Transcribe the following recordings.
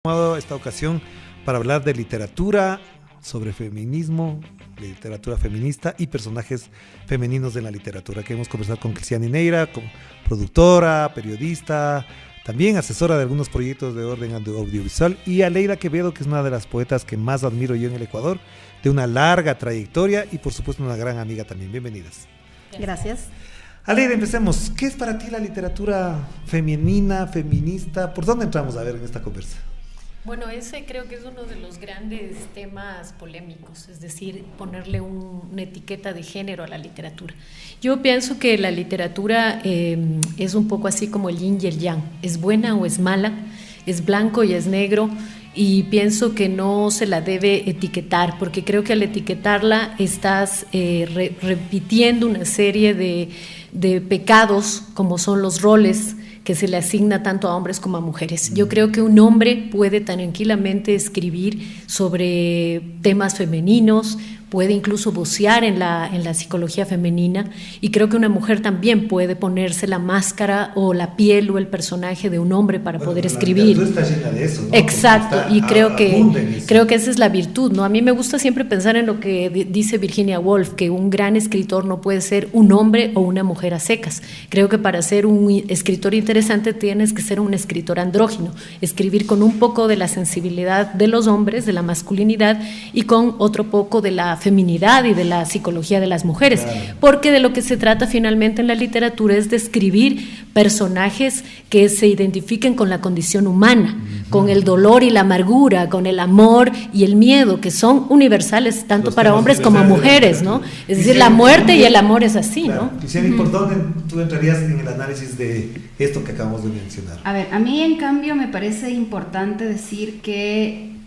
Tomado esta ocasión para hablar de literatura, sobre feminismo, literatura feminista y personajes femeninos de la literatura. Queremos conversar con Cristiani Neira, productora, periodista, también asesora de algunos proyectos de orden audiovisual, y a Leila Quevedo, que es una de las poetas que más admiro yo en el Ecuador, de una larga trayectoria y por supuesto una gran amiga también. Bienvenidas. Gracias. Aleida, empecemos. ¿Qué es para ti la literatura femenina, feminista? ¿Por dónde entramos a ver en esta conversa? Bueno, ese creo que es uno de los grandes temas polémicos, es decir, ponerle una etiqueta de género a la literatura. Yo pienso que la literatura es un poco así como el yin y el yang, es buena o es mala, es blanco y es negro, y pienso que no se la debe etiquetar, porque creo que al etiquetarla estás repitiendo una serie de pecados, como son los roles que se le asigna tanto a hombres como a mujeres. Yo creo que un hombre puede tranquilamente escribir sobre temas femeninos, puede incluso vocear en la psicología femenina, y creo que una mujer también puede ponerse la máscara o la piel o el personaje de un hombre para poder escribir. Tú estás llena de eso, ¿no? Exacto, y creo que esa es la virtud, ¿no? A mí me gusta siempre pensar en lo que dice Virginia Woolf, que un gran escritor no puede ser un hombre o una mujer a secas. Creo que para ser un escritor interesante tienes que ser un escritor andrógino, escribir con un poco de la sensibilidad de los hombres, de la masculinidad, y con otro poco de la feminidad y de la psicología de las mujeres, claro. Porque de lo que se trata finalmente en la literatura es de escribir personajes que se identifiquen con la condición humana, con el dolor y la amargura, con el amor y el miedo, que son universales tanto para hombres como mujeres, ¿no? Es decir, la muerte y el amor es así, claro, ¿no? Cristiani, ¿por dónde tú entrarías en el análisis de esto que acabamos de mencionar? A ver, a mí en cambio me parece importante decir que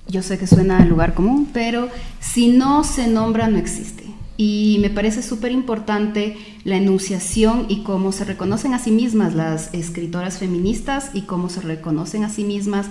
yo sé que suena a lugar común, pero si no se nombra, no existe. Y me parece súper importante la enunciación y cómo se reconocen a sí mismas las escritoras feministas y cómo se reconocen a sí mismas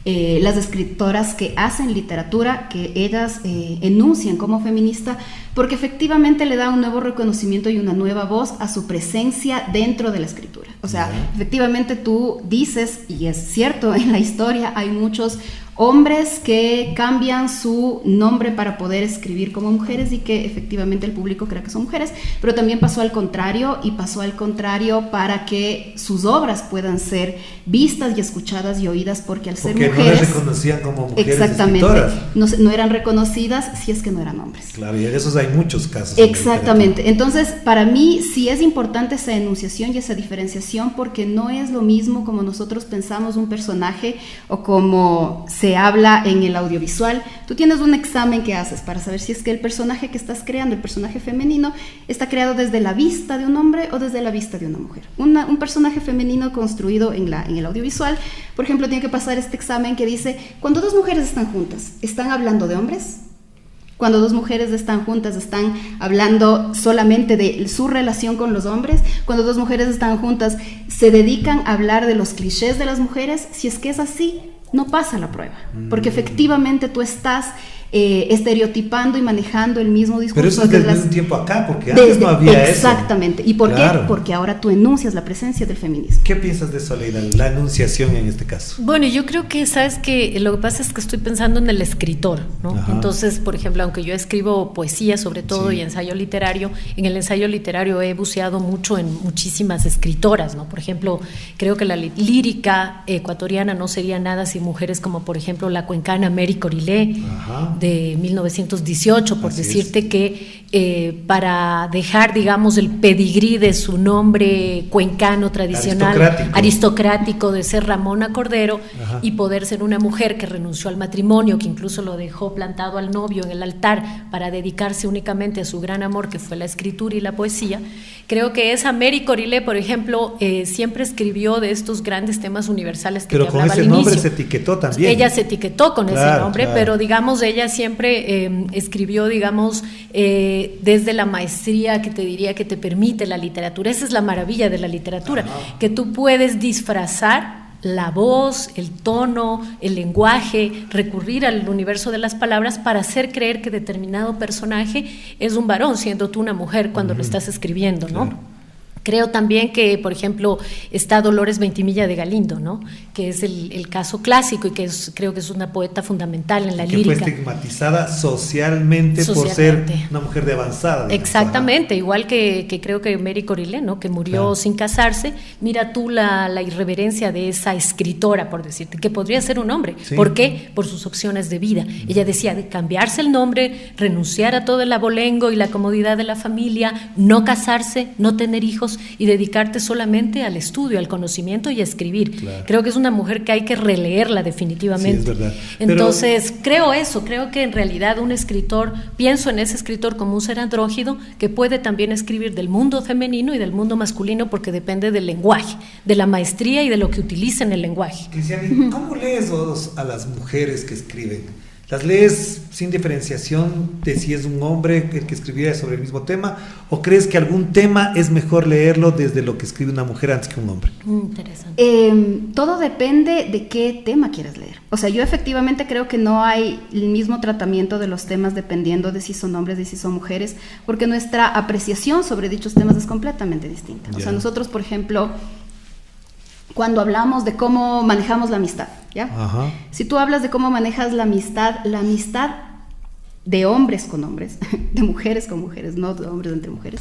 las escritoras que hacen literatura, que ellas enuncian como feminista, porque efectivamente le da un nuevo reconocimiento y una nueva voz a su presencia dentro de la escritura. O sea, efectivamente tú dices, y es cierto, en la historia hay muchos hombres que cambian su nombre para poder escribir como mujeres y que efectivamente el público crea que son mujeres, pero también pasó al contrario, y pasó al contrario para que sus obras puedan ser vistas y escuchadas y oídas, porque al ser mujeres no las reconocían como mujeres exactamente, escritoras. No eran reconocidas si es que no eran hombres. Claro, y de esos hay muchos casos. Exactamente, entonces para mí sí es importante esa enunciación y esa diferenciación, porque no es lo mismo como nosotros pensamos un personaje o como se habla en el audiovisual. Tú tienes un examen que haces para saber si es que el personaje que estás creando, el personaje femenino, está creado desde la vista de un hombre o desde la vista de una mujer. Un personaje femenino construido en el audiovisual, por ejemplo, tiene que pasar este examen que dice: cuando dos mujeres están juntas, ¿están hablando de hombres? Cuando dos mujeres están juntas, ¿están hablando solamente de su relación con los hombres? Cuando dos mujeres están juntas, ¿se dedican a hablar de los clichés de las mujeres? Si es que es así, no pasa la prueba, porque efectivamente tú estás estereotipando y manejando el mismo discurso. Pero eso es desde un tiempo acá, porque antes no había eso. Exactamente. ¿Y por qué? Porque ahora tú enuncias la presencia del feminismo. ¿Qué piensas de eso, Leila, la enunciación en este caso? Bueno, yo creo que, sabes que lo que pasa es que estoy pensando en el escritor, ¿no? Ajá. Entonces, por ejemplo, aunque yo escribo poesía sobre todo, sí, y ensayo literario, en el ensayo literario he buceado mucho en muchísimas escritoras, ¿no? Por ejemplo, creo que la lírica ecuatoriana no sería nada sin mujeres como, por ejemplo, la cuencana Mary Corilé, de 1918, por decirte que para dejar, digamos, el pedigrí de su nombre cuencano tradicional, aristocrático de ser Ramona Cordero, y poder ser una mujer que renunció al matrimonio, que incluso lo dejó plantado al novio en el altar para dedicarse únicamente a su gran amor, que fue la escritura y la poesía. Creo que esa Mary Corilé, por ejemplo, siempre escribió de estos grandes temas universales que te hablaba al inicio. Pero con ese nombre se etiquetó también. Ella se etiquetó con ese nombre, pero digamos, ella siempre escribió, digamos, desde la maestría que te diría que te permite la literatura. Esa es la maravilla de la literatura, que tú puedes disfrazar la voz, el tono, el lenguaje, recurrir al universo de las palabras para hacer creer que determinado personaje es un varón, siendo tú una mujer cuando lo estás escribiendo, ¿no? Claro. Creo también que, por ejemplo, está Dolores Ventimiglia de Galindo, ¿no? Que es el caso clásico y que creo que es una poeta fundamental en la lírica. Que fue estigmatizada socialmente por ser una mujer de avanzada. Exactamente, igual que creo que Mary Corilé, ¿no? Que murió sin casarse. Mira tú la irreverencia de esa escritora, por decirte, que podría ser un hombre. Sí. ¿Por qué? Por sus opciones de vida. Ella decía de cambiarse el nombre, renunciar a todo el abolengo y la comodidad de la familia, no casarse, no tener hijos, y dedicarte solamente al estudio, al conocimiento y a escribir. Claro. Creo que es una mujer que hay que releerla definitivamente. Sí, es verdad. Entonces, creo que en realidad un escritor, pienso en ese escritor como un ser andrógino que puede también escribir del mundo femenino y del mundo masculino porque depende del lenguaje, de la maestría y de lo que utiliza en el lenguaje. Cristiani, ¿cómo lees vos a las mujeres que escriben? ¿Las lees sin diferenciación de si es un hombre el que escribiera sobre el mismo tema? ¿O crees que algún tema es mejor leerlo desde lo que escribe una mujer antes que un hombre? Interesante. Todo depende de qué tema quieras leer. O sea, yo efectivamente creo que no hay el mismo tratamiento de los temas dependiendo de si son hombres, de si son mujeres, porque nuestra apreciación sobre dichos temas es completamente distinta. O sea, nosotros, por ejemplo, cuando hablamos de cómo manejamos la amistad, ¿ya? Ajá. Si tú hablas de cómo manejas la amistad de hombres con hombres, de mujeres con mujeres, no de hombres entre mujeres,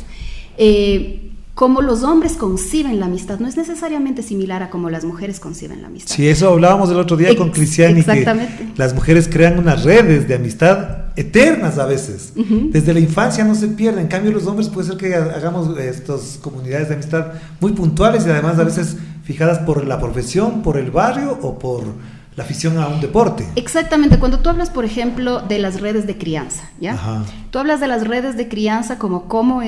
cómo los hombres conciben la amistad no es necesariamente similar a cómo las mujeres conciben la amistad. Sí, eso hablábamos el otro día con Cristiani, que las mujeres crean unas redes de amistad eternas a veces. Desde la infancia no se pierden. En cambio, los hombres puede ser que hagamos estas comunidades de amistad muy puntuales y además a veces fijadas por la profesión, por el barrio o por la afición a un deporte. Exactamente, cuando tú hablas, por ejemplo, de las redes de crianza, ¿ya? Ajá. Tú hablas de las redes de crianza como cómo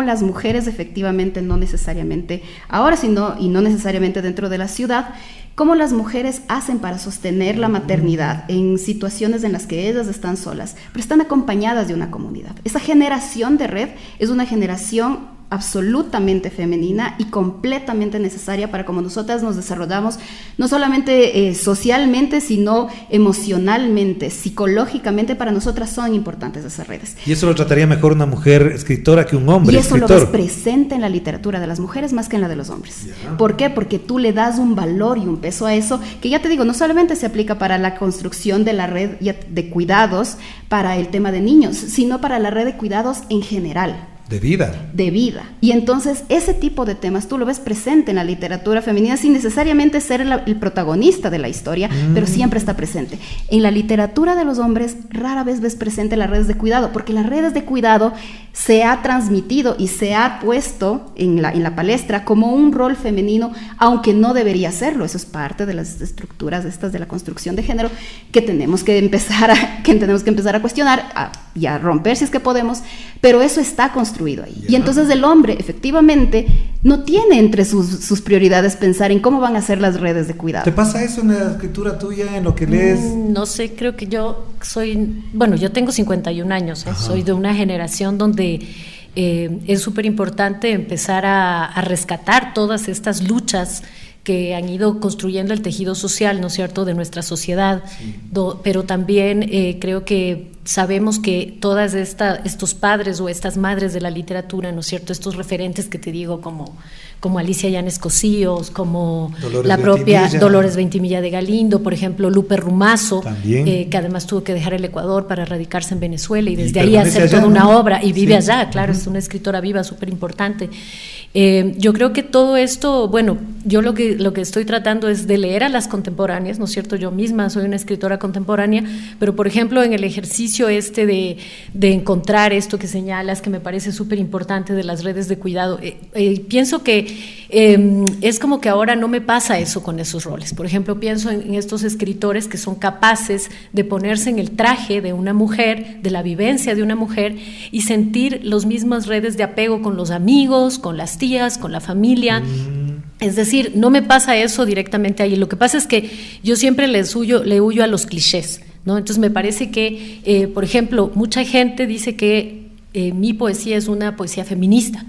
las mujeres efectivamente, no necesariamente ahora, sino y no necesariamente dentro de la ciudad, cómo las mujeres hacen para sostener la maternidad en situaciones en las que ellas están solas, pero están acompañadas de una comunidad. Esa generación de red es una generación absolutamente femenina y completamente necesaria para cómo nosotras nos desarrollamos, no solamente socialmente, sino emocionalmente, psicológicamente. Para nosotras son importantes esas redes. Y eso lo trataría mejor una mujer escritora que un hombre escritor. Y eso lo ves presente en la literatura de las mujeres más que en la de los hombres. Yeah. ¿Por qué? Porque tú le das un valor y un peso a eso, que ya te digo, no solamente se aplica para la construcción de la red de cuidados, para el tema de niños, sino para la red de cuidados en general. De vida. De vida. Y entonces ese tipo de temas tú lo ves presente en la literatura femenina sin necesariamente ser el protagonista de la historia, pero siempre está presente. En la literatura de los hombres rara vez ves presente las redes de cuidado, porque las redes de cuidado se ha transmitido y se ha puesto en la palestra como un rol femenino, aunque no debería serlo. Eso es parte de las estructuras estas de la construcción de género que tenemos que empezar a cuestionar y a romper si es que podemos, pero eso está construido ahí. Yeah. Y entonces el hombre efectivamente no tiene entre sus prioridades pensar en cómo van a ser las redes de cuidado. ¿Te pasa eso en la escritura tuya, en lo que lees? No sé, creo que yo tengo 51 años, soy de una generación donde es súper importante empezar a rescatar todas estas luchas que han ido construyendo el tejido social, ¿no es cierto?, de nuestra sociedad, sí. Pero también creo que sabemos que todas estos padres o estas madres de la literatura, ¿no es cierto?, estos referentes que te digo como Alicia Yanes Cosíos, como la propia Dolores Ventimiglia de Galindo, por ejemplo, Lupe Rumazo, que además tuvo que dejar el Ecuador para radicarse en Venezuela y desde ahí hacer toda una obra, y vive allá, claro, es una escritora viva súper importante. Yo creo que todo esto, yo lo que estoy tratando es de leer a las contemporáneas, ¿no es cierto? Yo misma soy una escritora contemporánea, pero por ejemplo en el ejercicio de encontrar esto que señalas, que me parece súper importante de las redes de cuidado, pienso que es como que ahora no me pasa eso con esos roles. Por ejemplo, pienso en estos escritores que son capaces de ponerse en el traje de una mujer, de la vivencia de una mujer y sentir las mismas redes de apego con los amigos, con las tías, con la familia. Es decir, no me pasa eso directamente ahí. Lo que pasa es que yo siempre le huyo a los clichés, ¿no? Entonces me parece que, por ejemplo, mucha gente dice que mi poesía es una poesía feminista.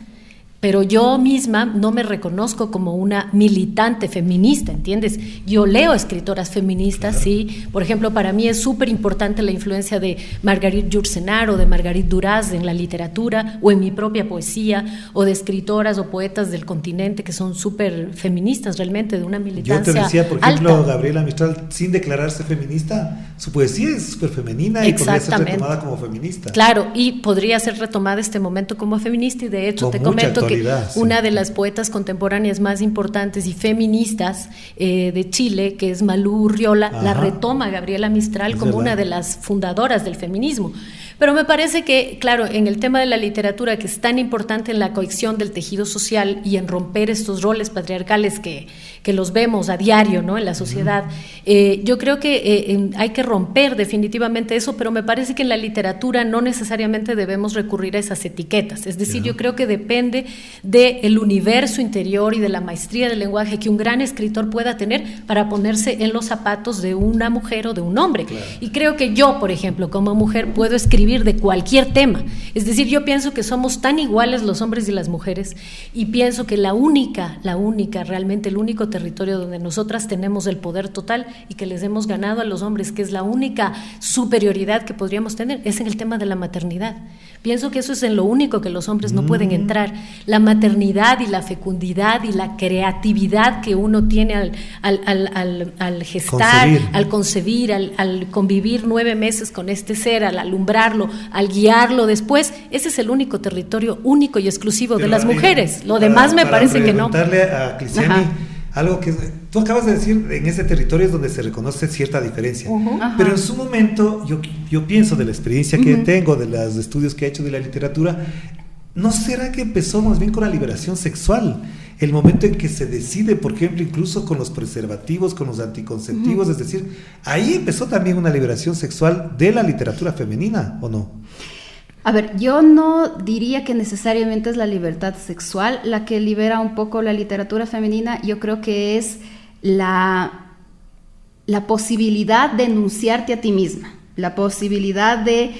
pero yo misma no me reconozco como una militante feminista, ¿entiendes? Yo leo escritoras feministas, claro. Sí. Por ejemplo, para mí es súper importante la influencia de Marguerite Yourcenar o de Marguerite Duras en la literatura o en mi propia poesía, o de escritoras o poetas del continente que son súper feministas realmente, de una militancia. Yo te decía, por ejemplo, alta. Gabriela Mistral, sin declararse feminista, su poesía es súper femenina y podría ser retomada como feminista. Claro, y podría ser retomada este momento como feminista, y de hecho te comento que una de las poetas contemporáneas más importantes y feministas de Chile, que es Malú Urriola, la retoma Gabriela Mistral como una de las fundadoras del feminismo. Pero me parece que, claro, en el tema de la literatura, que es tan importante en la cohesión del tejido social y en romper estos roles patriarcales que los vemos a diario, ¿no?, en la sociedad, yo creo que hay que romper definitivamente eso, pero me parece que en la literatura no necesariamente debemos recurrir a esas etiquetas. Es decir, yo creo que depende del universo interior y de la maestría del lenguaje que un gran escritor pueda tener para ponerse en los zapatos de una mujer o de un hombre. Claro. Y creo que yo, por ejemplo, como mujer, puedo escribir de cualquier tema. Es decir, yo pienso que somos tan iguales los hombres y las mujeres, y pienso que realmente el único territorio donde nosotras tenemos el poder total y que les hemos ganado a los hombres, que es la única superioridad que podríamos tener, es en el tema de la maternidad. Pienso que eso es en lo único que los hombres no pueden entrar. La maternidad y la fecundidad y la creatividad que uno tiene al gestar, al concebir, al convivir 9 meses con este ser, al alumbrarlo, al guiarlo después, ese es el único territorio único y exclusivo de las mujeres. Lo demás me parece que no. Para preguntarle a Cliciani algo que tú acabas de decir, en ese territorio es donde se reconoce cierta diferencia, pero en su momento yo pienso, de la experiencia que tengo, de los estudios que he hecho de la literatura, ¿no será que empezó más bien con la liberación sexual? El momento en que se decide, por ejemplo, incluso con los preservativos, con los anticonceptivos, es decir, ahí empezó también una liberación sexual de la literatura femenina, ¿o no? A ver, yo no diría que necesariamente es la libertad sexual la que libera un poco la literatura femenina. Yo creo que es la posibilidad de enunciarte a ti misma, la posibilidad de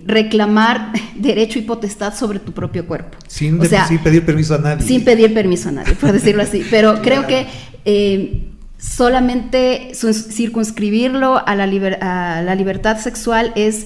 reclamar derecho y potestad sobre tu propio cuerpo. Sin pedir permiso a nadie. Sin pedir permiso a nadie, por decirlo así. Pero creo que solamente circunscribirlo a la libertad sexual es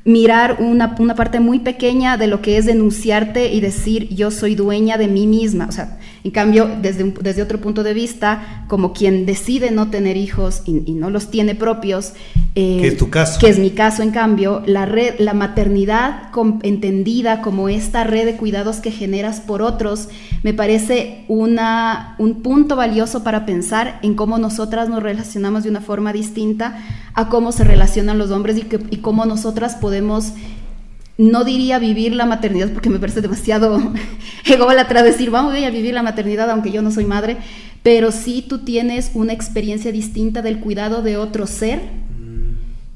mirar una parte muy pequeña de lo que es denunciarte y decir yo soy dueña de mí misma. O sea, en cambio, desde otro punto de vista, como quien decide no tener hijos y no los tiene propios, que es tu caso, que es mi caso, en cambio, la maternidad entendida como esta red de cuidados que generas por otros, me parece un punto valioso para pensar en cómo nosotras nos relacionamos de una forma distinta a cómo se relacionan los hombres y cómo nosotras podemos, no diría vivir la maternidad porque me parece demasiado ególatra decir vamos a vivir la maternidad aunque yo no soy madre, pero sí tú tienes una experiencia distinta del cuidado de otro ser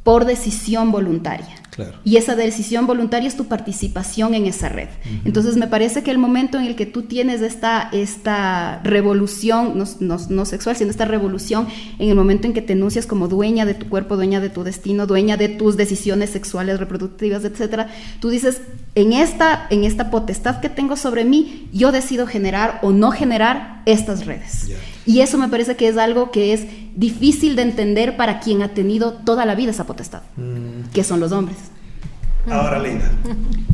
por decisión voluntaria. Claro. Y esa decisión voluntaria es tu participación en esa red. Entonces me parece que el momento en el que tú tienes esta revolución, no sexual, sino esta revolución, en el momento en que te enuncias como dueña de tu cuerpo, dueña de tu destino, dueña de tus decisiones sexuales, reproductivas, etcétera, tú dices, en esta potestad que tengo sobre mí, yo decido generar o no generar estas redes. Yeah. Y eso me parece que es algo que es difícil de entender para quien ha tenido toda la vida esa potestad, que son los hombres. Ahora, Leida,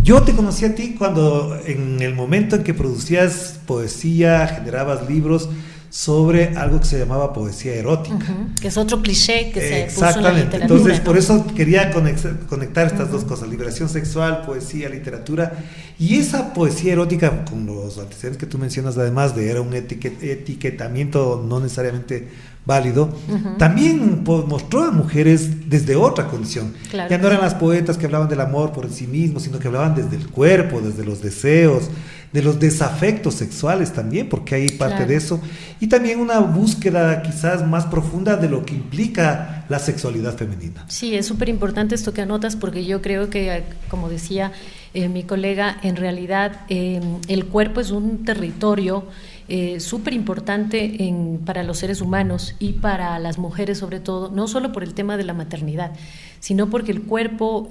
yo te conocí a ti cuando, en el momento en que producías poesía, generabas libros sobre algo que se llamaba poesía erótica. Que es otro cliché que se puso en la literatura. Entonces, por eso quería conectar estas dos cosas, liberación sexual, poesía, literatura, y esa poesía erótica, con los antecedentes que tú mencionas, además de era un etiquetamiento no necesariamente válido, también mostró a mujeres desde otra condición. Claro. Ya no eran las poetas que hablaban del amor por sí mismos, sino que hablaban desde el cuerpo, desde los deseos, de los desafectos sexuales también, porque hay parte de eso, y también una búsqueda quizás más profunda de lo que implica la sexualidad femenina. Sí, es súper importante esto que anotas, porque yo creo que, como decía mi colega, en realidad el cuerpo es un territorio súper importante para los seres humanos y para las mujeres sobre todo, no solo por el tema de la maternidad, sino porque el cuerpo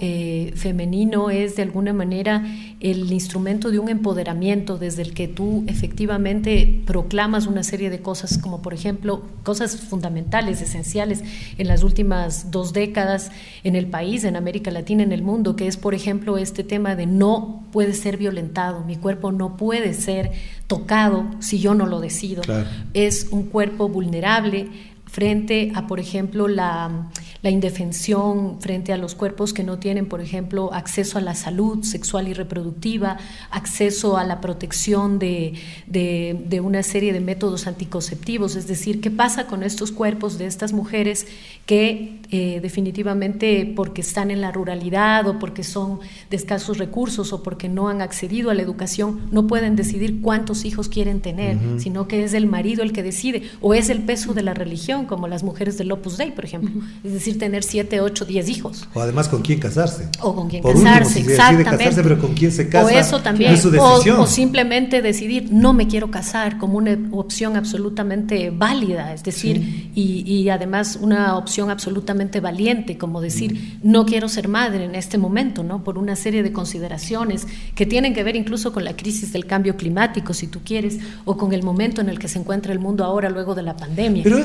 femenino es de alguna manera el instrumento de un empoderamiento desde el que tú efectivamente proclamas una serie de cosas, como por ejemplo cosas fundamentales, esenciales en las últimas 2 décadas en el país, en América Latina, en el mundo, que es por ejemplo este tema de no puede ser violentado, mi cuerpo no puede ser tocado si yo no lo decido. Claro. Es un cuerpo vulnerable frente a, por ejemplo, la indefensión, frente a los cuerpos que no tienen, por ejemplo, acceso a la salud sexual y reproductiva, acceso a la protección de una serie de métodos anticonceptivos. Es decir, ¿qué pasa con estos cuerpos de estas mujeres que definitivamente porque están en la ruralidad o porque son de escasos recursos o porque no han accedido a la educación, no pueden decidir cuántos hijos quieren tener, sino que es el marido el que decide, o es el peso de la religión, como las mujeres del Opus Dei, por ejemplo, es decir, tener 7, 8, 10 hijos. O además con quién casarse. O con quién casarse, último, si exactamente. Casarse, pero con quién se casa. O eso también, es su decisión. O simplemente decidir, no me quiero casar, como una opción absolutamente válida, es decir, y además una opción absolutamente valiente, como decir, no quiero ser madre en este momento, ¿no? Por una serie de consideraciones que tienen que ver incluso con la crisis del cambio climático, si tú quieres, o con el momento en el que se encuentra el mundo ahora luego de la pandemia. Pero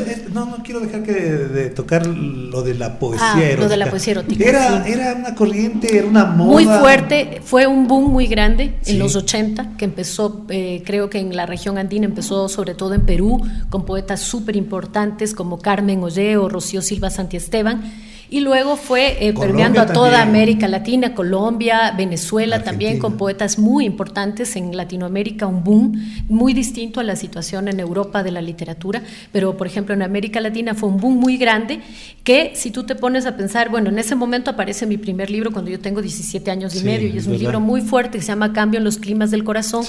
no quiero dejar de tocar lo de la poesía erótica. Lo de la poesía erótica. Era una corriente, era una moda. Muy fuerte, fue un boom muy grande en los 80, que empezó, creo que en la región andina, empezó sobre todo en Perú, con poetas súper importantes como Carmen Ollé o Rocío Silva Santiesteban. Y luego fue permeando a toda América Latina, Colombia, Venezuela, Argentina. También con poetas muy importantes en Latinoamérica, un boom muy distinto a la situación en Europa de la literatura, pero por ejemplo en América Latina fue un boom muy grande que si tú te pones a pensar, bueno, en ese momento aparece mi primer libro cuando yo tengo 17 años y medio y es un libro muy fuerte que se llama Cambio en los climas del corazón,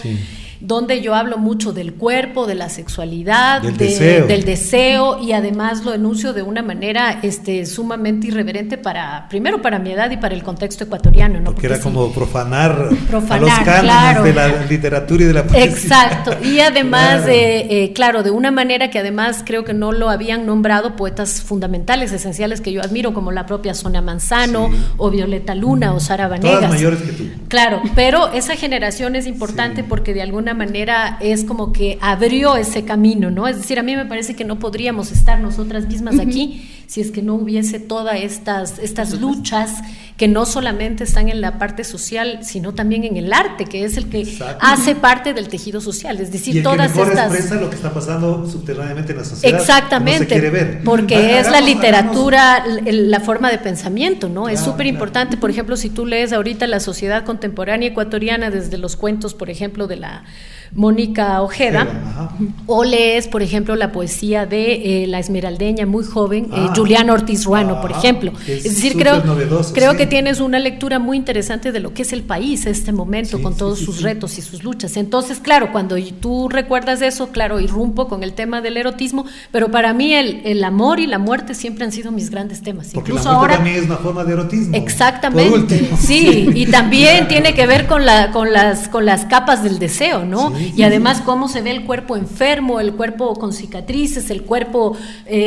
donde yo hablo mucho del cuerpo, de la sexualidad, del deseo y además lo enuncio de una manera sumamente irreverente primero para mi edad y para el contexto ecuatoriano, ¿no? Porque era como profanar a los cánones de la literatura y de la poesía. Exacto, y además, claro, de una manera que además creo que no lo habían nombrado poetas fundamentales, esenciales que yo admiro, como la propia Sonia Manzano o Violeta Luna o Sara Vanegas. Todas mayores que tú. Claro, pero esa generación es importante porque de alguna manera es como que abrió ese camino, ¿no? Es decir, a mí me parece que no podríamos estar nosotras mismas aquí si es que no hubiese todas estas luchas que no solamente están en la parte social, sino también en el arte, que es el que hace parte del tejido social, es decir, y el todas que mejor estas expresa lo que está pasando subterráneamente en la sociedad. Exactamente, no se quiere ver. porque es la literatura, la forma de pensamiento, ¿no? Es súper importante, por ejemplo, si tú lees ahorita la sociedad contemporánea ecuatoriana desde los cuentos, por ejemplo, de la Mónica Ojeda, o lees, por ejemplo, la poesía de la esmeraldeña muy joven, Juliana Ortiz Ruano, por ejemplo. Es decir, creo que tienes una lectura muy interesante de lo que es el país en este momento, con todos sus retos y sus luchas. Entonces, claro, cuando tú recuerdas eso, claro, irrumpo con el tema del erotismo, pero para mí el amor y la muerte siempre han sido mis grandes temas. Porque incluso la muerte ahora también es una forma de erotismo. Exactamente, sí, y también tiene que ver con las capas del deseo, ¿no? Y además cómo se ve el cuerpo enfermo, el cuerpo con cicatrices, el cuerpo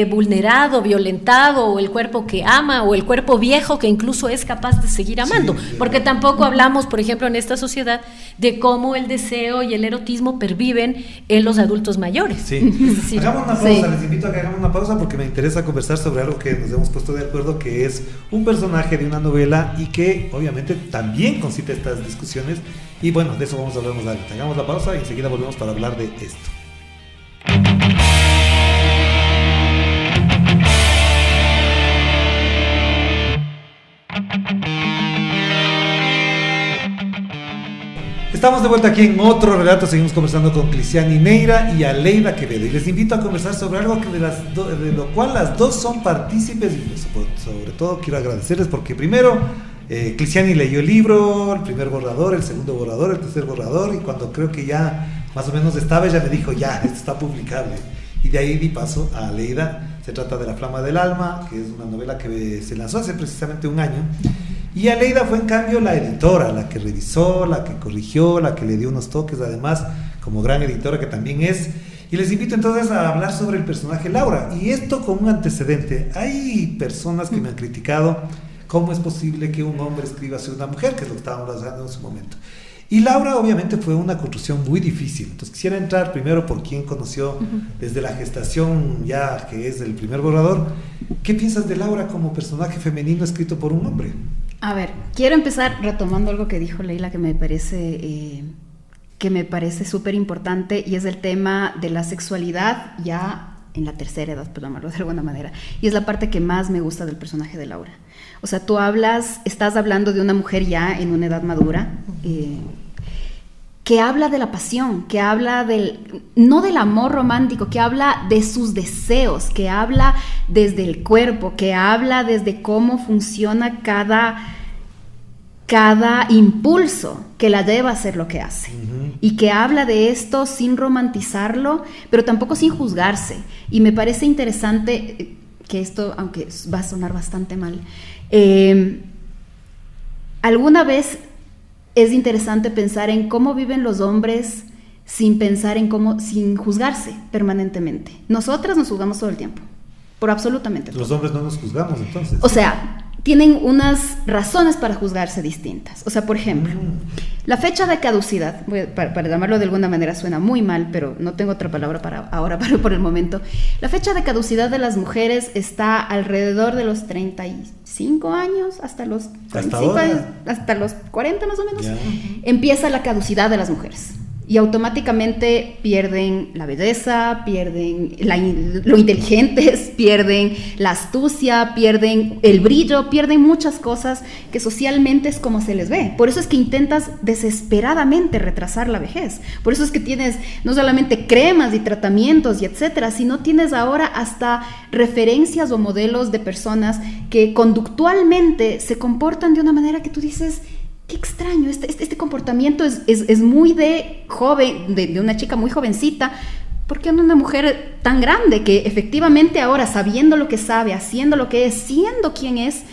vulnerado, violentado, o el cuerpo que ama, o el cuerpo viejo que incluso es capaz de seguir amando, porque tampoco hablamos, por ejemplo, en esta sociedad de cómo el deseo y el erotismo perviven en los adultos mayores. Sí. Es decir, hagamos una pausa, les invito a que hagamos una pausa porque me interesa conversar sobre algo que nos hemos puesto de acuerdo, que es un personaje de una novela y que obviamente también concita estas discusiones. Y bueno, de eso vamos a hablar más adelante. Hagamos la pausa y enseguida volvemos para hablar de esto. Estamos de vuelta aquí en otro relato. Seguimos conversando con Cliciani Neira y Aleida Quevedo. Y les invito a conversar sobre algo que de lo cual las dos son partícipes. Y sobre todo quiero agradecerles porque primero Cliciani leyó el libro, el primer borrador, el segundo borrador, el tercer borrador, y cuando creo que ya más o menos estaba, ella me dijo, ya, esto está publicable. Y de ahí di paso a Aleida. Se trata de La Flama del Alma, que es una novela que se lanzó hace precisamente un año. Y Aleida fue en cambio la editora, la que revisó, la que corrigió, la que le dio unos toques. Además, como gran editora que también es. Y les invito entonces a hablar sobre el personaje Laura. Y esto con un antecedente. Hay personas que me han criticado cómo es posible que un hombre escriba sobre una mujer, que es lo que estábamos hablando en su momento. Y Laura obviamente fue una construcción muy difícil. Entonces quisiera entrar primero por quien conoció desde la gestación, ya que es el primer borrador. ¿Qué piensas de Laura como personaje femenino escrito por un hombre? A ver, quiero empezar retomando algo que dijo Leila que me parece súper importante, y es el tema de la sexualidad ya en la tercera edad, por llamarlo de alguna manera. Y es la parte que más me gusta del personaje de Laura. O sea, estás hablando de una mujer ya en una edad madura, que habla de la pasión, que habla no del amor romántico, que habla de sus deseos, que habla desde el cuerpo, que habla desde cómo funciona cada impulso que la lleva a hacer lo que hace. Y que habla de esto sin romantizarlo, pero tampoco sin juzgarse. Y me parece interesante que esto, aunque va a sonar bastante mal, alguna vez es interesante pensar en cómo viven los hombres sin juzgarse permanentemente. Nosotras nos juzgamos todo el tiempo, por absolutamente todo. Los hombres no nos juzgamos, entonces. O sea, tienen unas razones para juzgarse distintas. O sea, por ejemplo, la fecha de caducidad, para llamarlo de alguna manera suena muy mal, pero no tengo otra palabra por el momento. La fecha de caducidad de las mujeres está alrededor de los 35 años, hasta los 45 años, hasta los 40 más o menos. Ya. Empieza la caducidad de las mujeres. Y automáticamente pierden la belleza, pierden lo inteligentes, pierden la astucia, pierden el brillo, pierden muchas cosas que socialmente es como se les ve. Por eso es que intentas desesperadamente retrasar la vejez. Por eso es que tienes no solamente cremas y tratamientos y etcétera, sino tienes ahora hasta referencias o modelos de personas que conductualmente se comportan de una manera que tú dices: qué extraño, este comportamiento es muy de joven, de una chica muy jovencita. ¿Por qué no una mujer tan grande que efectivamente ahora, sabiendo lo que sabe, haciendo lo que es, siendo quien es,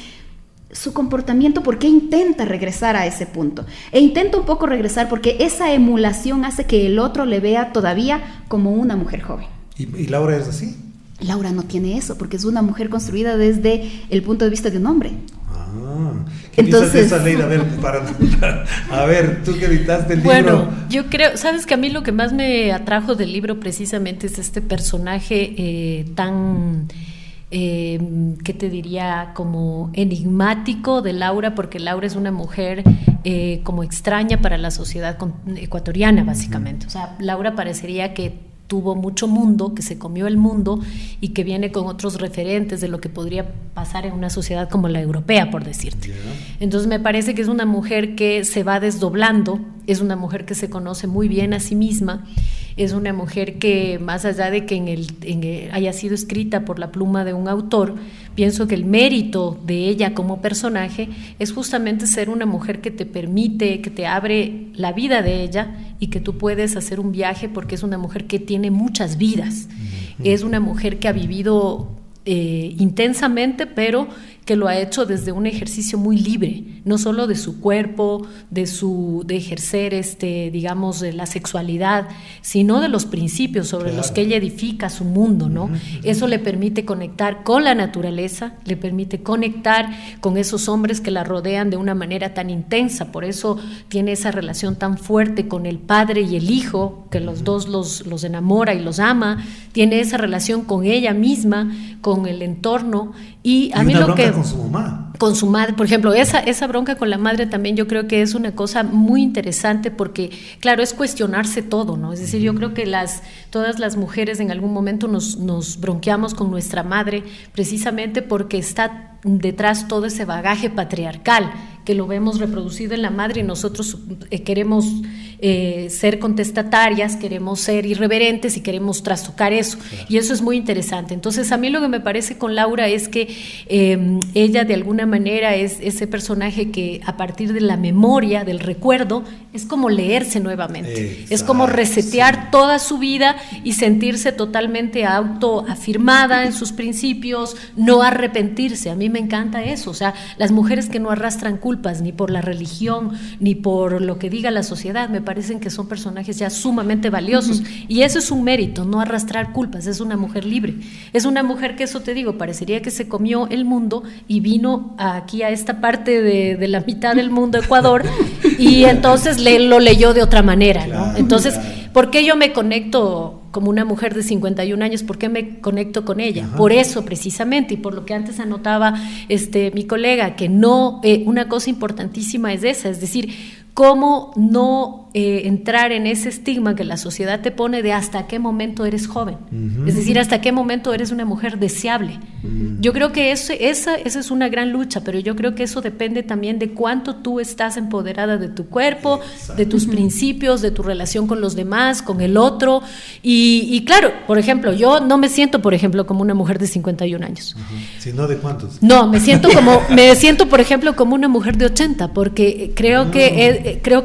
su comportamiento, por qué intenta regresar a ese punto? E intenta un poco regresar porque esa emulación hace que el otro le vea todavía como una mujer joven. ¿Y Laura es así? Laura no tiene eso, porque es una mujer construida desde el punto de vista de un hombre. ¿Qué piensas de esa ley? A ver, tú que editaste el libro. Bueno, yo creo, sabes que a mí lo que más me atrajo del libro precisamente es este personaje tan, ¿qué te diría? Como enigmático de Laura, porque Laura es una mujer como extraña para la sociedad ecuatoriana, básicamente. O sea, Laura parecería que tuvo mucho mundo, que se comió el mundo y que viene con otros referentes de lo que podría pasar en una sociedad como la europea, por decirte. Entonces me parece que es una mujer que se va desdoblando, es una mujer que se conoce muy bien a sí misma, es una mujer que, más allá de que haya sido escrita por la pluma de un autor, pienso que el mérito de ella como personaje es justamente ser una mujer que te permite, que te abre la vida de ella y que tú puedes hacer un viaje, porque es una mujer que tiene muchas vidas. Es una mujer que ha vivido intensamente, pero que lo ha hecho desde un ejercicio muy libre, no solo de su cuerpo, de ejercer digamos, la sexualidad, sino de los principios sobre los que ella edifica su mundo, ¿no? Eso le permite conectar con la naturaleza, le permite conectar con esos hombres que la rodean de una manera tan intensa. Por eso tiene esa relación tan fuerte con el padre y el hijo, que los dos los enamora y los ama. Tiene esa relación con ella misma, con el entorno, y a mí lo que con su mamá. Con su madre, por ejemplo, esa bronca con la madre también yo creo que es una cosa muy interesante, porque claro, es cuestionarse todo, ¿no? Es decir, yo creo que todas las mujeres en algún momento nos bronqueamos con nuestra madre, precisamente porque está detrás todo ese bagaje patriarcal que lo vemos reproducido en la madre, y nosotros queremos ser contestatarias, queremos ser irreverentes y queremos trastocar eso, y eso es muy interesante. Entonces a mí lo que me parece con Laura es que ella de alguna manera es ese personaje que a partir de la memoria, del recuerdo, es como leerse nuevamente. Exacto, es como resetear toda su vida y sentirse totalmente autoafirmada en sus principios, no arrepentirse. A mí me encanta eso, o sea, las mujeres que no arrastran culpa culpas, ni por la religión, ni por lo que diga la sociedad. Me parecen que son personajes ya sumamente valiosos. Y eso es un mérito, no arrastrar culpas. Es una mujer libre. Es una mujer que, eso te digo, parecería que se comió el mundo y vino aquí a esta parte de la mitad del mundo, Ecuador, y entonces lo leyó de otra manera, ¿no? Entonces, ¿por qué yo me conecto como una mujer de 51 años? ¿Por qué me conecto con ella? Ajá. Por eso precisamente, y por lo que antes anotaba mi colega, que no, una cosa importantísima es esa, es decir, cómo no entrar en ese estigma que la sociedad te pone de hasta qué momento eres joven, es decir, hasta qué momento eres una mujer deseable. Yo creo que esa es una gran lucha, pero yo creo que eso depende también de cuánto tú estás empoderada de tu cuerpo, de tus principios, de tu relación con los demás, con el otro, y claro, por ejemplo, yo no me siento, por ejemplo, como una mujer de 51 años. ¿Sino de cuántos? No, me siento, por ejemplo, como una mujer de 80, porque creo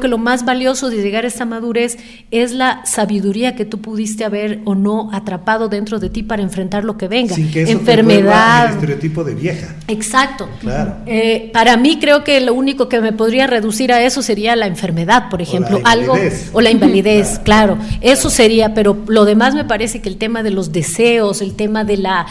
que lo más valioso de llegar a esta madurez es la sabiduría que tú pudiste haber o no atrapado dentro de ti para enfrentar lo que venga. Sin que eso enfermedad, el estereotipo de vieja. Exacto. Claro. Para mí creo que lo único que me podría reducir a eso sería la enfermedad, por ejemplo, o la invalidez, claro. Eso sería, pero lo demás me parece que el tema de los deseos, el tema de la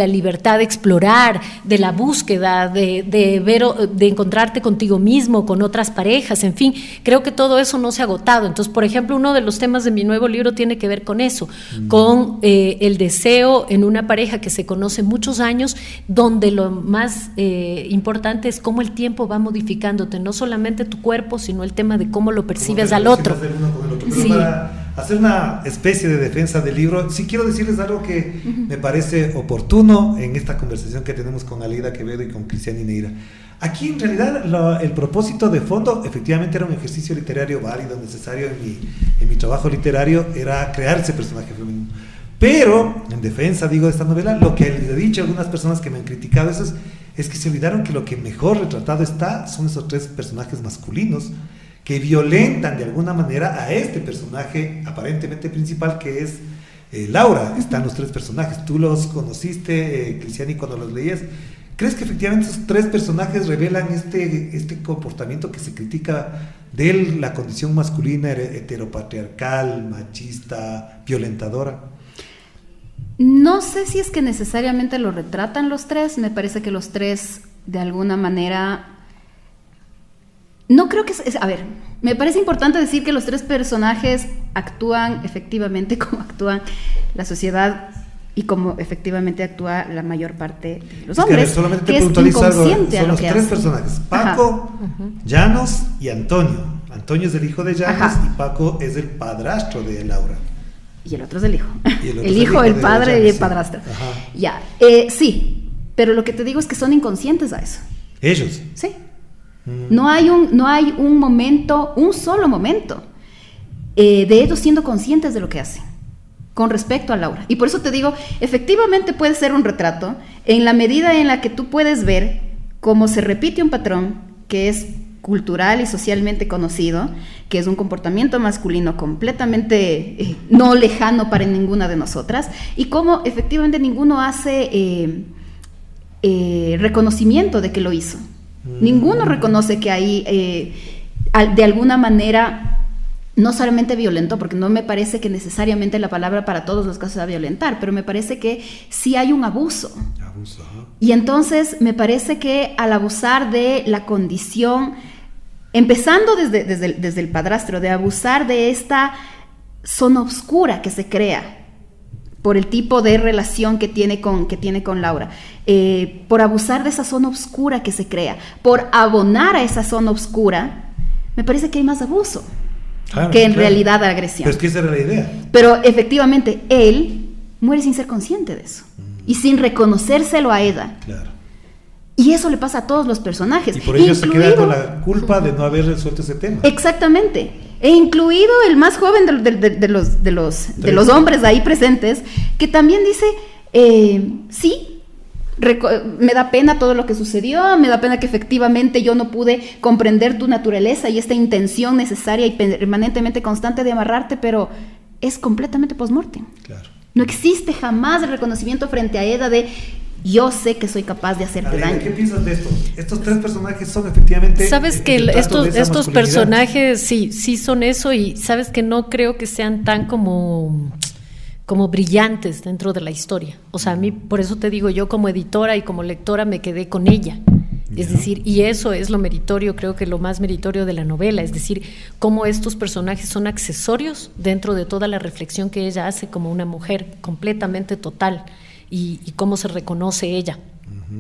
libertad de explorar, de la búsqueda, de encontrarte contigo mismo, con otras parejas, en fin, creo que todo eso no se ha agotado. Entonces, por ejemplo, uno de los temas de mi nuevo libro tiene que ver con eso, con el deseo en una pareja que se conoce muchos años, donde lo más importante es cómo el tiempo va modificándote, no solamente tu cuerpo, sino el tema de cómo lo percibes al otro. Sí. Para hacer una especie de defensa del libro, sí quiero decirles algo que me parece oportuno en esta conversación que tenemos con Aleida Quevedo y con Cristiani Neira. Aquí en realidad el propósito de fondo efectivamente era un ejercicio literario válido, necesario en mi trabajo literario, era crear ese personaje femenino. Pero, en defensa, digo, de esta novela, lo que he dicho a algunas personas que me han criticado eso es que se olvidaron que lo que mejor retratado son esos tres personajes masculinos que violentan de alguna manera a este personaje aparentemente principal que es Laura. Están los tres personajes, tú los conociste, Cristiani, cuando los leías. ¿Crees que efectivamente esos tres personajes revelan este comportamiento que se critica de la condición masculina, heteropatriarcal, machista, violentadora? No sé si es que necesariamente lo retratan los tres. Me parece que los tres, de alguna manera... No creo que... A ver, me parece importante decir que los tres personajes actúan efectivamente como actúan la sociedad y como efectivamente actúa la mayor parte de los hombres. Que solamente te puntualizo algo. Son los tres personajes: Paco, Llanos y Antonio. Antonio es el hijo de Llanos y Paco es el padrastro de Laura. Y el otro es el hijo. El hijo, el padre y el padrastro. Ya, sí, pero lo que te digo es que son inconscientes a eso. ¿Ellos? Sí. No hay un momento, un solo momento de ellos siendo conscientes de lo que hacen con respecto a Laura. Y por eso te digo, efectivamente puede ser un retrato en la medida en la que tú puedes ver cómo se repite un patrón que es cultural y socialmente conocido, que es un comportamiento masculino completamente no lejano para ninguna de nosotras, y cómo efectivamente ninguno hace reconocimiento de que lo hizo. Ninguno reconoce que ahí de alguna manera no solamente violentó, porque no me parece que necesariamente la palabra para todos los casos sea violentar, pero me parece que sí hay un abuso. Y entonces me parece que al abusar de la condición, empezando desde el padrastro, de abusar de esta zona oscura que se crea por el tipo de relación que tiene con Laura, por abusar de esa zona oscura que se crea, por abonar a esa zona oscura, me parece que hay más abuso. Claro, que en realidad agresión. Pero es que esa era la idea. Pero efectivamente, él muere sin ser consciente de eso. Y sin reconocérselo a ella. Claro. Y eso le pasa a todos los personajes. Y por ello se queda con la culpa de no haber resuelto ese tema. Exactamente. E incluido el más joven de los hombres ahí presentes, que también dice, sí, me da pena todo lo que sucedió, me da pena que efectivamente yo no pude comprender tu naturaleza y esta intención necesaria y permanentemente constante de amarrarte, pero es completamente post-mortem. Claro. No existe jamás el reconocimiento frente a ella de yo sé que soy capaz de hacerte daño. ¿Qué piensas de esto? Estos 3 personajes son efectivamente... Sabes que estos personajes sí son eso, y sabes que no creo que sean tan como brillantes dentro de la historia. O sea, a mí, por eso te digo, yo como editora y como lectora me quedé con ella. Es decir, y eso es lo meritorio, creo que lo más meritorio de la novela, es decir, cómo estos personajes son accesorios dentro de toda la reflexión que ella hace como una mujer completamente total, y cómo se reconoce ella.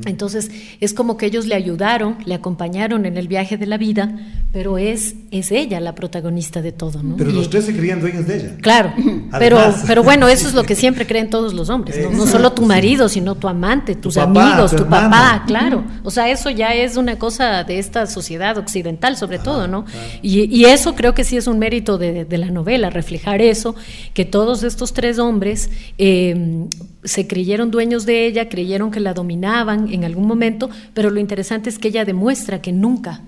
Entonces es como que ellos le ayudaron, le acompañaron en el viaje de la vida, pero es ella la protagonista de todo, ¿no? Pero los 3 se creían dueños de ella. Claro, pero bueno, eso es lo que siempre creen todos los hombres, ¿no? No solo tu marido, sino tu amante, tus amigos, tu papá, claro. O sea, eso ya es una cosa de esta sociedad occidental, sobre todo, ¿no? Claro. Y eso creo que sí es un mérito de la novela, reflejar eso, que todos estos 3 hombres se creyeron dueños de ella, creyeron que la dominaban en algún momento, pero lo interesante es que ella demuestra que nunca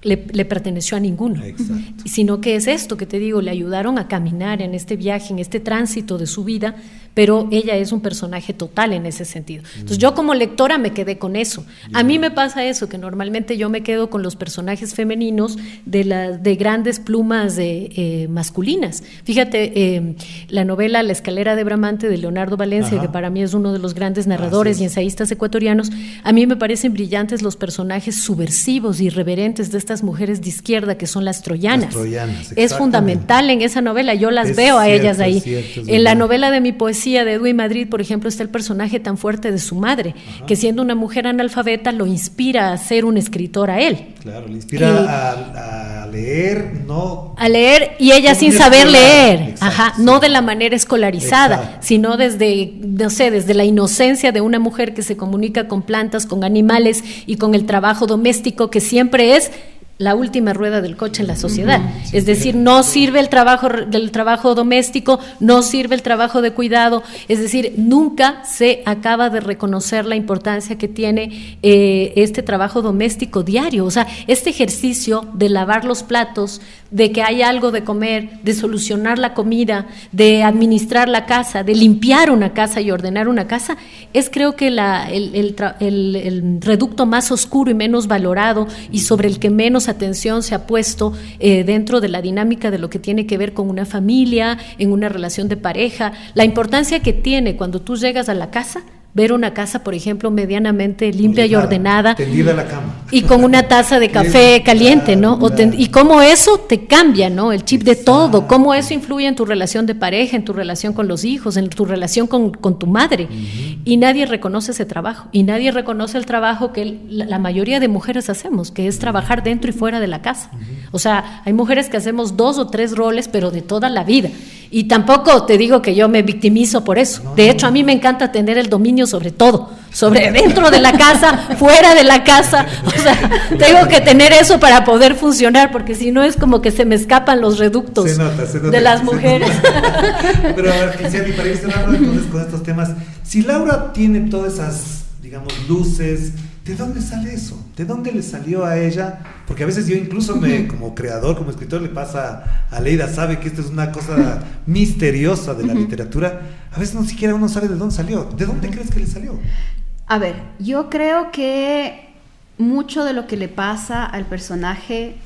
le perteneció a ninguno. Exacto. Sino que es esto que te digo, le ayudaron a caminar en este viaje, en este tránsito de su vida, pero ella es un personaje total en ese sentido. Entonces yo como lectora me quedé con eso. A mí me pasa eso, que normalmente yo me quedo con los personajes femeninos de grandes plumas masculinas. Fíjate, la novela La escalera de Bramante de Leonardo Valencia, que para mí es uno de los grandes narradores y ensayistas ecuatorianos, a mí me parecen brillantes los personajes subversivos y irreverentes de estas mujeres de izquierda que son las troyanas. Es fundamental en esa novela, yo las veo a ellas ahí. En la novela de mi poesía de Edwin Madrid, por ejemplo, está el personaje tan fuerte de su madre, que siendo una mujer analfabeta lo inspira a ser un escritor a él. Claro, le inspira a leer, no... A leer, y ella sin saber leer, no de la manera escolarizada, sino desde la inocencia de una mujer que se comunica con plantas, con animales y con el trabajo doméstico, que siempre es la última rueda del coche en la sociedad. Es decir, no sirve el trabajo doméstico, no sirve el trabajo de cuidado, es decir, nunca se acaba de reconocer la importancia que tiene este trabajo doméstico diario. O sea, este ejercicio de lavar los platos, de que hay algo de comer, de solucionar la comida, de administrar la casa, de limpiar una casa y ordenar una casa, es creo que el reducto más oscuro y menos valorado, y sobre el que menos atención se ha puesto dentro de la dinámica de lo que tiene que ver con una familia, en una relación de pareja, la importancia que tiene cuando tú llegas a la casa, ver una casa, por ejemplo, medianamente limpia y ordenada, tendida a la cama, y con una taza de café caliente, ¿no? Y cómo eso te cambia, ¿no? El chip de todo, cómo eso influye en tu relación de pareja, en tu relación con los hijos, en tu relación con tu madre. Y nadie reconoce ese trabajo, y nadie reconoce el trabajo que la mayoría de mujeres hacemos, que es trabajar dentro y fuera de la casa. O sea, hay mujeres que hacemos 2 o 3 roles, pero de toda la vida. Y tampoco te digo que yo me victimizo por eso. De hecho, a mí me encanta tener el dominio sobre todo, sobre dentro de la casa, fuera de la casa. O sea, tengo que tener eso para poder funcionar, porque si no es como que se me escapan los reductos se nota, de las mujeres. Pero a ver, Cristiani, para ir cerrando entonces con estos temas, si Laura tiene todas esas, digamos, luces, ¿de dónde sale eso? ¿De dónde le salió a ella? Porque a veces yo incluso como creador, como escritor, le pasa a Leida, sabe que esto es una cosa misteriosa de la literatura. A veces no siquiera uno sabe de dónde salió. ¿De dónde crees que le salió? A ver, yo creo que mucho de lo que le pasa al personaje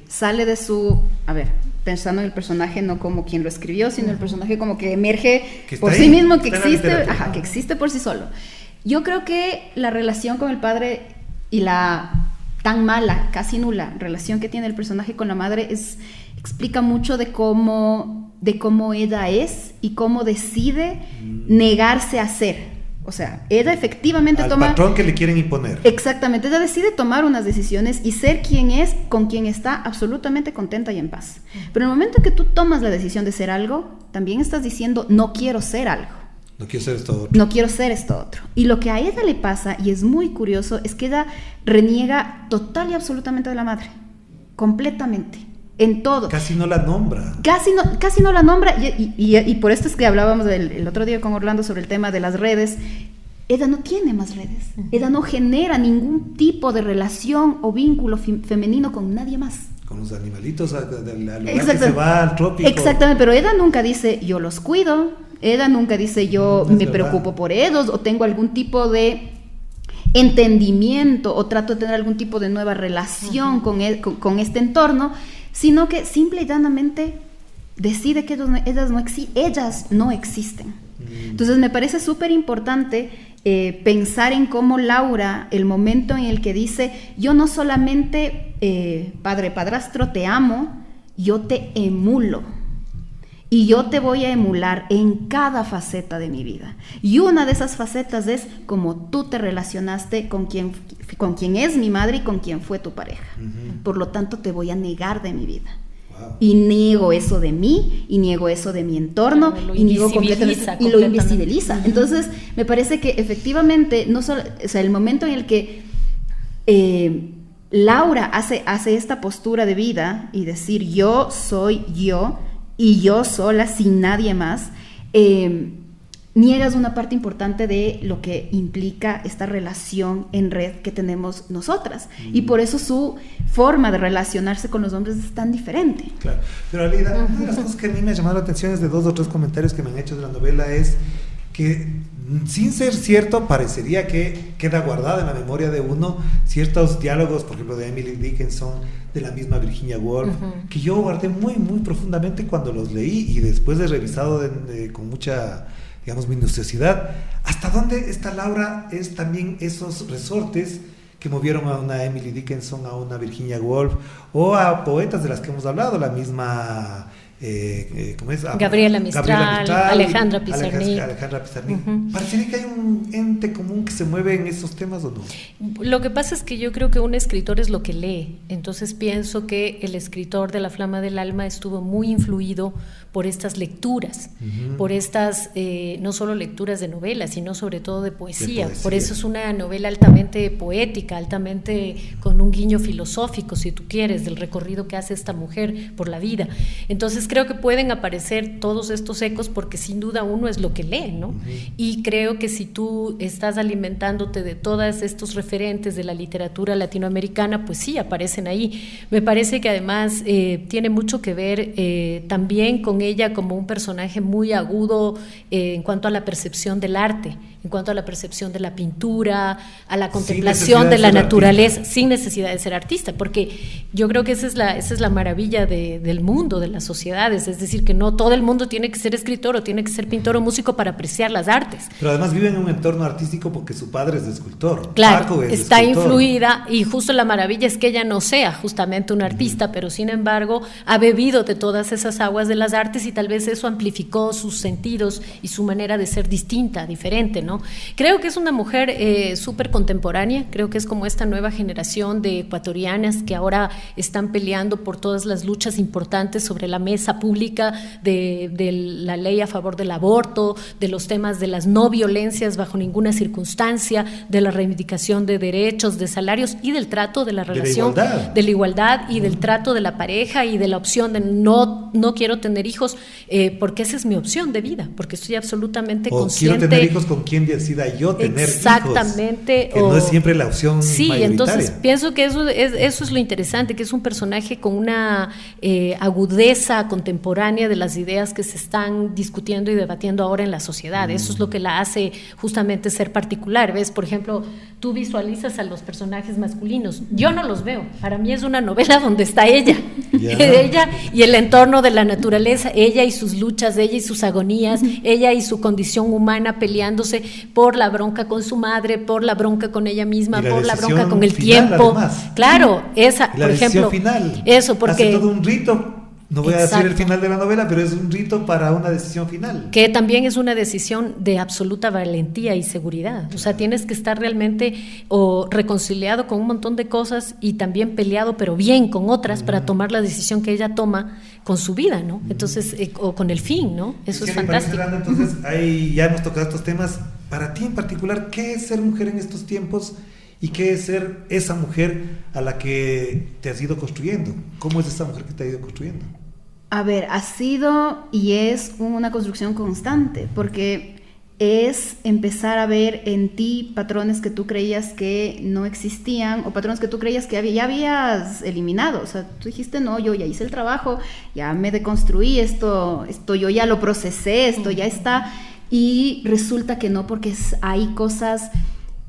sale de su... A ver, pensando en el personaje no como quien lo escribió, sino el personaje como que emerge por sí mismo, que existe por sí solo. Yo creo que la relación con el padre y la tan mala, casi nula relación que tiene el personaje con la madre explica mucho de cómo ella es y cómo decide negarse a ser. O sea, ella efectivamente al patrón que le quieren imponer. Exactamente, ella decide tomar unas decisiones y ser quien es, con quien está absolutamente contenta y en paz. Pero en el momento en que tú tomas la decisión de ser algo, también estás diciendo, no quiero ser algo. No quiero ser esto otro. No quiero ser esto otro. Y lo que a ella le pasa, y es muy curioso, es que ella reniega total y absolutamente de la madre. Completamente. En todo. Casi no la nombra. Casi no la nombra. Y por esto es que hablábamos el otro día con Orlando sobre el tema de las redes. Ella no tiene más redes. Ella no genera ningún tipo de relación o vínculo femenino con nadie más. con los animalitos, al lugar que se va al trópico. Exactamente, pero Eda nunca dice yo los cuido, Eda nunca dice yo me preocupo por ellos o tengo algún tipo de entendimiento o trato de tener algún tipo de nueva relación con este entorno, sino que simple y llanamente decide que ellas no existen. Entonces me parece súper importante pensar en cómo Laura, el momento en el que dice, yo no solamente, padre, padrastro, te amo, yo te emulo. Y yo te voy a emular en cada faceta de mi vida. Y una de esas facetas es como tú te relacionaste con quien es mi madre y con quien fue tu pareja. Por lo tanto, te voy a negar de mi vida. Y niego eso de mí, y niego eso de mi entorno, y niego completamente, y lo invisibiliza. Entonces, me parece que efectivamente, no solo, o sea, el momento en el que Laura hace esta postura de vida y decir yo soy yo, y yo sola, sin nadie más, niegas una parte importante de lo que implica esta relación en red que tenemos nosotras. Y por eso su forma de relacionarse con los hombres es tan diferente. Claro. Pero Alida, una de las cosas que a mí me ha llamado la atención es de 2 o 3 comentarios que me han hecho de la novela es que, sin ser cierto, parecería que queda guardada en la memoria de uno ciertos diálogos, por ejemplo, de Emily Dickinson, de la misma Virginia Woolf, que yo guardé muy, muy profundamente cuando los leí y después de revisado con mucha, digamos, minuciosidad, hasta dónde esta Laura es también esos resortes que movieron a una Emily Dickinson, a una Virginia Woolf, o a poetas de las que hemos hablado, la misma... ¿cómo es? Gabriela Mistral, Alejandra Pizarnik. ¿Parecería que hay un ente común que se mueve en esos temas o no? Lo que pasa es que yo creo que un escritor es lo que lee, entonces pienso que el escritor de La Flama del Alma estuvo muy influido por estas lecturas, por estas no solo lecturas de novelas, sino sobre todo de poesía. Por eso es una novela altamente poética, altamente con un guiño filosófico, si tú quieres, del recorrido que hace esta mujer por la vida. Entonces creo que pueden aparecer todos estos ecos porque sin duda uno es lo que lee, ¿no? Y creo que si tú estás alimentándote de todos estos referentes de la literatura latinoamericana, pues sí, aparecen ahí. Me parece que además tiene mucho que ver también con ella como un personaje muy agudo en cuanto a la percepción del arte, en cuanto a la percepción de la pintura, a la contemplación de la naturaleza, sin necesidad de ser artista, porque yo creo que esa es la maravilla del mundo, de las sociedades, es decir, que no todo el mundo tiene que ser escritor o tiene que ser pintor o músico para apreciar las artes. Pero además vive en un entorno artístico porque su padre es escultor. Claro, Paco es está escultor. influida, y justo la maravilla es que ella no sea justamente una artista, pero sin embargo ha bebido de todas esas aguas de las artes y tal vez eso amplificó sus sentidos y su manera de ser distinta, diferente, ¿no? Creo que es una mujer súper contemporánea, creo que es como esta nueva generación de ecuatorianas que ahora están peleando por todas las luchas importantes sobre la mesa pública de la ley a favor del aborto, de los temas de las no violencias bajo ninguna circunstancia, de la reivindicación de derechos, de salarios y del trato de la relación, de la igualdad y del trato de la pareja y de la opción de no quiero tener hijos porque esa es mi opción de vida, porque estoy absolutamente consciente. Quiero tener hijos con quien decida yo tener exactamente, hijos, que no es siempre la opción mayoritaria. Entonces pienso que eso es lo interesante, que es un personaje con una agudeza contemporánea de las ideas que se están discutiendo y debatiendo ahora en la sociedad. Eso es lo que la hace justamente ser particular. ¿Ves? Por ejemplo, tú visualizas a los personajes masculinos, yo no los veo, para mí es una novela donde está ella, ella y el entorno de la naturaleza, ella y sus luchas, ella y sus agonías, ella y su condición humana peleándose por la bronca con su madre, por la bronca con ella misma, por la bronca con el final, tiempo. Además. Claro, esa, la por ejemplo, final. Eso, porque hace todo un rito. No voy exacto. a decir el final de la novela, pero es un rito para una decisión final. Que también es una decisión de absoluta valentía y seguridad. O sea, tienes que estar realmente reconciliado con un montón de cosas y también peleado, pero bien con otras, para tomar la decisión que ella toma con su vida, ¿no? Entonces, o con el fin, ¿no? Eso es fantástico. Entonces, ahí ya hemos tocado estos temas. Para ti en particular, ¿qué es ser mujer en estos tiempos? ¿Y qué es ser esa mujer a la que te has ido construyendo? ¿Cómo es esa mujer que te ha ido construyendo? A ver, ha sido y es una construcción constante, porque es empezar a ver en ti patrones que tú creías que no existían o patrones que tú creías que ya habías eliminado. O sea, tú dijiste, no, yo ya hice el trabajo, ya me deconstruí, esto yo ya lo procesé, esto ya está. Y resulta que no, porque hay cosas...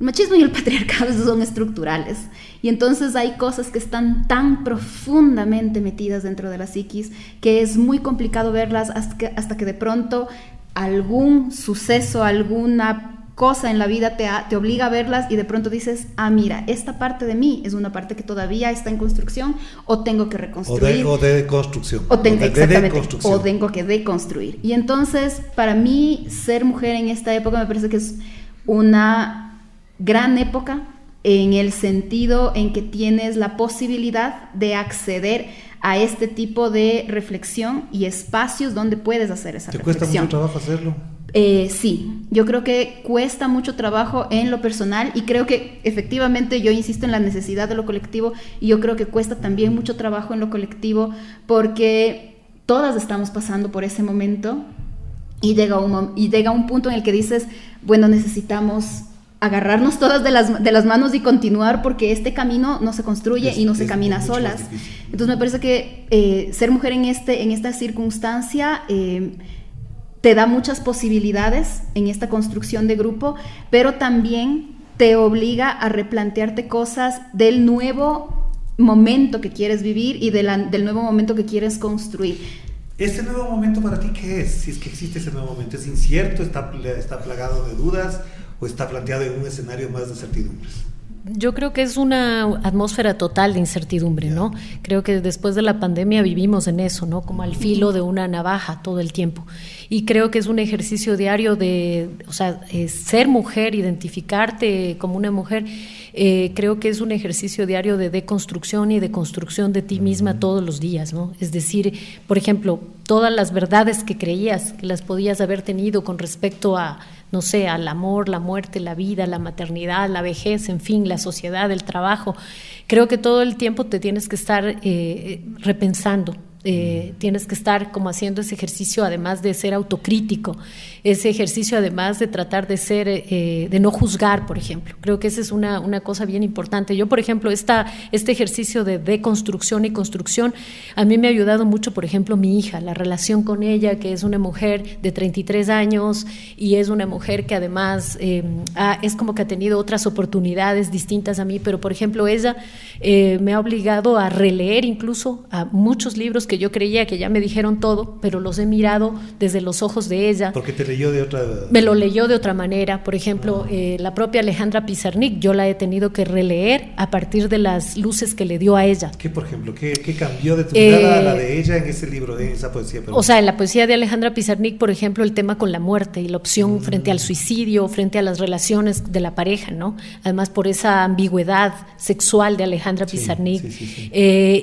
El machismo y el patriarcado son estructurales. Y entonces hay cosas que están tan profundamente metidas dentro de la psiquis que es muy complicado verlas hasta que de pronto algún suceso, alguna cosa en la vida te obliga a verlas y de pronto dices, mira, esta parte de mí es una parte que todavía está en construcción o tengo que reconstruir. O de construcción. Exactamente, o tengo que deconstruir. Y entonces, para mí, ser mujer en esta época me parece que es una gran época en el sentido en que tienes la posibilidad de acceder a este tipo de reflexión y espacios donde puedes hacer esa reflexión. ¿Te cuesta mucho trabajo hacerlo? Sí, yo creo que cuesta mucho trabajo en lo personal y creo que efectivamente yo insisto en la necesidad de lo colectivo y yo creo que cuesta también mucho trabajo en lo colectivo porque todas estamos pasando por ese momento y llega un punto en el que dices, bueno, necesitamos agarrarnos todas de las manos y continuar porque este camino no se construye y no se camina solas. Entonces me parece que ser mujer en esta circunstancia te da muchas posibilidades en esta construcción de grupo, pero también te obliga a replantearte cosas del nuevo momento que quieres vivir y del nuevo momento que quieres construir. ¿Este nuevo momento para ti qué es? Si es que existe ese nuevo momento, ¿es incierto, está plagado de dudas o está planteado en un escenario más de certidumbres? Yo creo que es una atmósfera total de incertidumbre, ¿no? Creo que después de la pandemia vivimos en eso, ¿no? Como al filo de una navaja todo el tiempo. Y creo que es un ejercicio diario de, o sea, ser mujer, identificarte como una mujer, creo que es un ejercicio diario de deconstrucción y de construcción de ti misma todos los días, ¿no? Es decir, por ejemplo, todas las verdades que creías que las podías haber tenido con respecto a, no sé, al amor, la muerte, la vida, la maternidad, la vejez, en fin, la sociedad, el trabajo. Creo que todo el tiempo te tienes que estar repensando. Tienes que estar como haciendo ese ejercicio, además de ser autocrítico, ese ejercicio además de tratar de ser, de no juzgar, por ejemplo. Creo que esa es una cosa bien importante. Yo, por ejemplo, este ejercicio de deconstrucción y construcción, a mí me ha ayudado mucho, por ejemplo, mi hija, la relación con ella, que es una mujer de 33 años y es una mujer que además es como que ha tenido otras oportunidades distintas a mí, pero, por ejemplo, ella me ha obligado a releer incluso a muchos libros que yo creía que ya me dijeron todo, pero los he mirado desde los ojos de ella. Porque te leyó de otra... Me lo leyó de otra manera. Por ejemplo, la propia Alejandra Pizarnik, yo la he tenido que releer a partir de las luces que le dio a ella. ¿Qué, por ejemplo? ¿Qué cambió de tu mirada a la de ella en ese libro, en esa poesía? O sea, en la poesía de Alejandra Pizarnik, por ejemplo, el tema con la muerte y la opción frente al suicidio, frente a las relaciones de la pareja, ¿no? Además, por esa ambigüedad sexual de Alejandra Pizarnik. Sí.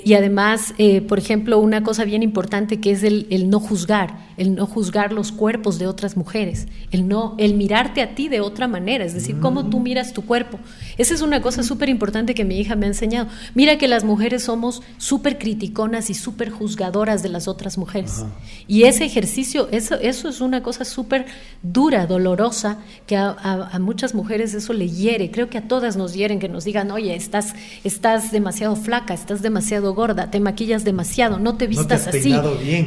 Y además, por ejemplo, una cosa bien importante que es el no juzgar los cuerpos de otras mujeres, el mirarte a ti de otra manera, es decir, cómo tú miras tu cuerpo. Esa es una cosa súper importante que mi hija me ha enseñado. Mira que las mujeres somos súper criticonas y súper juzgadoras de las otras mujeres. Ajá. Y ese ejercicio, eso es una cosa súper dura, dolorosa, que a muchas mujeres eso le hiere. Creo que a todas nos hieren, que nos digan, oye, estás demasiado flaca, estás demasiado gorda, te maquillas demasiado, no te vistas así,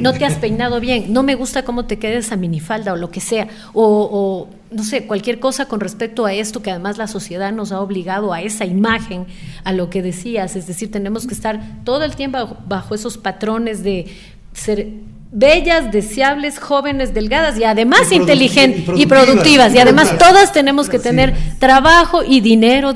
no te has peinado bien, no me gusta cómo te queda esa minifalda o lo que sea, o no sé, cualquier cosa con respecto a esto, que además la sociedad nos ha obligado a esa imagen, a lo que decías, es decir, tenemos que estar todo el tiempo bajo esos patrones de ser bellas, deseables, jóvenes, delgadas y además inteligentes y productivas, y además todas tenemos que tener trabajo y dinero.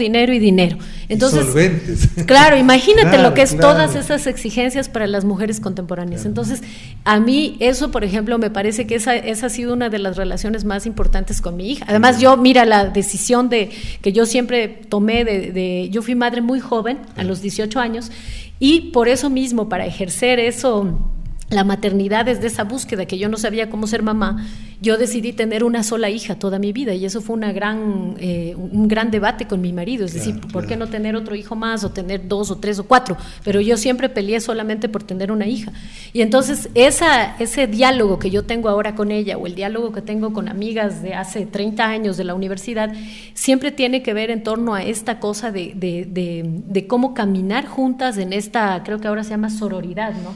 Entonces, solventes. Claro, imagínate lo que es todas esas exigencias para las mujeres contemporáneas. Entonces, a mí eso, por ejemplo, me parece que esa ha sido una de las relaciones más importantes con mi hija. Además, yo, mira, la decisión que yo siempre tomé yo fui madre muy joven, a los 18 años, y por eso mismo, para ejercer eso, la maternidad, desde esa búsqueda que yo no sabía cómo ser mamá, yo decidí tener una sola hija toda mi vida, y eso fue un gran debate con mi marido, es decir, ¿por qué no tener otro hijo más, o tener 2 o 3 o 4? Pero yo siempre peleé solamente por tener una hija. Y entonces ese diálogo que yo tengo ahora con ella, o el diálogo que tengo con amigas de hace 30 años de la universidad, siempre tiene que ver en torno a esta cosa de cómo caminar juntas en esta, creo que ahora se llama sororidad, ¿no?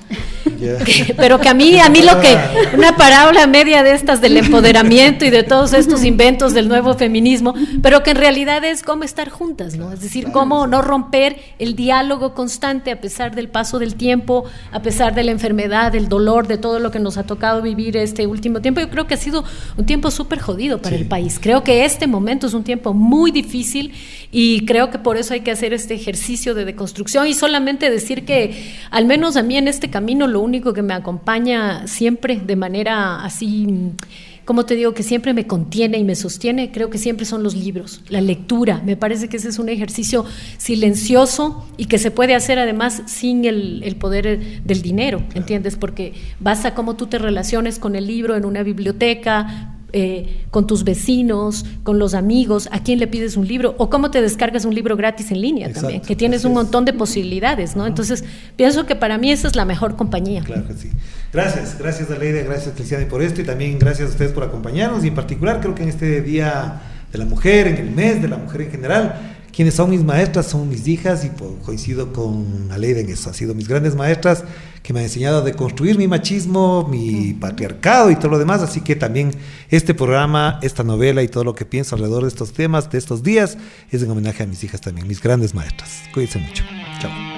Yeah. Pero que a mí lo que, una parábola media de estas del empoderamiento y de todos estos inventos del nuevo feminismo, pero que en realidad es cómo estar juntas, ¿no? Es decir, cómo no romper el diálogo constante a pesar del paso del tiempo, a pesar de la enfermedad, del dolor, de todo lo que nos ha tocado vivir este último tiempo. Yo creo que ha sido un tiempo súper jodido para el país. Creo que este momento es un tiempo muy difícil, y creo que por eso hay que hacer este ejercicio de deconstrucción, y solamente decir que al menos a mí en este camino lo único que me acompaña siempre de manera así, como te digo, que siempre me contiene y me sostiene, creo que siempre son los libros, la lectura. Me parece que ese es un ejercicio silencioso y que se puede hacer además sin el poder del dinero, ¿entiendes? Porque basta cómo tú te relaciones con el libro en una biblioteca, con tus vecinos, con los amigos, a quién le pides un libro, o cómo te descargas un libro gratis en línea. Exacto, también, que tienes un montón de posibilidades, ¿no? Entonces, pienso que para mí esa es la mejor compañía. Claro que sí. Gracias Aleida, gracias Cristiani por esto, y también gracias a ustedes por acompañarnos, y en particular creo que en este Día de la Mujer, en el mes de la mujer en general, quienes son mis maestras son mis hijas, y coincido con Aleida en eso. Han sido mis grandes maestras que me han enseñado a deconstruir mi machismo, mi patriarcado y todo lo demás. Así que también este programa, esta novela y todo lo que pienso alrededor de estos temas, de estos días, es en homenaje a mis hijas también, mis grandes maestras. Cuídense mucho. Chao.